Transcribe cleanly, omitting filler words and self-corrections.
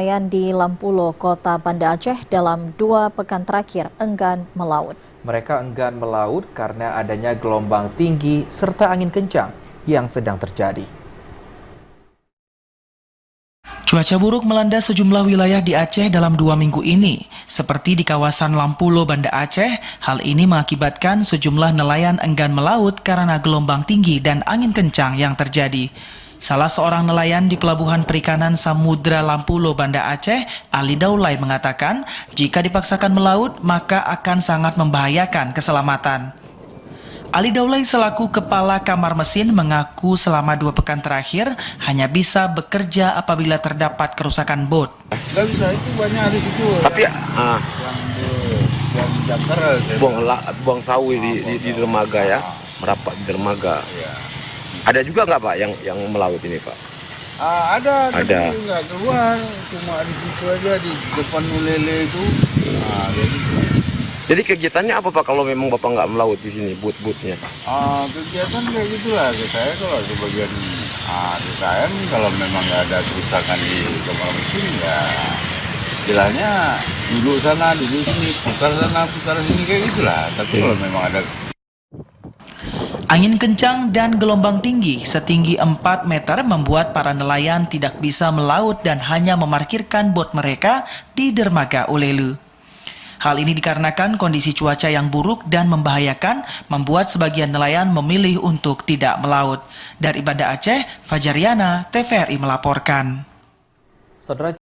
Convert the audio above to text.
Nelayan di Lampulo, Kota Banda Aceh dalam 2 pekan terakhir enggan melaut. Mereka enggan melaut karena adanya gelombang tinggi serta angin kencang yang sedang terjadi. Cuaca buruk melanda sejumlah wilayah di Aceh dalam 2 minggu ini. Seperti di kawasan Lampulo, Banda Aceh, hal ini mengakibatkan sejumlah nelayan enggan melaut karena gelombang tinggi dan angin kencang yang terjadi. Salah seorang nelayan di Pelabuhan Perikanan Samudra Lampulo, Banda Aceh, Ali Daulay mengatakan, jika dipaksakan melaut, maka akan sangat membahayakan keselamatan. Ali Daulay selaku Kepala Kamar Mesin mengaku selama 2 pekan terakhir hanya bisa bekerja apabila terdapat kerusakan bot. Nggak bisa, itu banyak di situ. Tapi yang jangkar buang sawi di dermaga ya, merapat di dermaga. Ya. Ada juga nggak Pak yang melaut ini Pak? Ada. Ada. Tapi nggak keluar, cuma di situ aja di depan Ulele itu. Jadi kegiatannya apa Pak kalau memang Bapak nggak melaut di sini but-butnya? Kegiatan kayak gitulah. Saya kalau sebagian saya kalau memang nggak ada kerusakan di kamar mesin ya istilahnya duduk sana, duduk sini, putar sana, putar sini kayak gitulah. Tapi kalau memang ada Angin kencang dan gelombang tinggi setinggi 4 meter membuat para nelayan tidak bisa melaut dan hanya memarkirkan bot mereka di dermaga Ulele. Hal ini dikarenakan kondisi cuaca yang buruk dan membahayakan membuat sebagian nelayan memilih untuk tidak melaut. Dari Banda Aceh, Fajariana, TVRI melaporkan. Saudara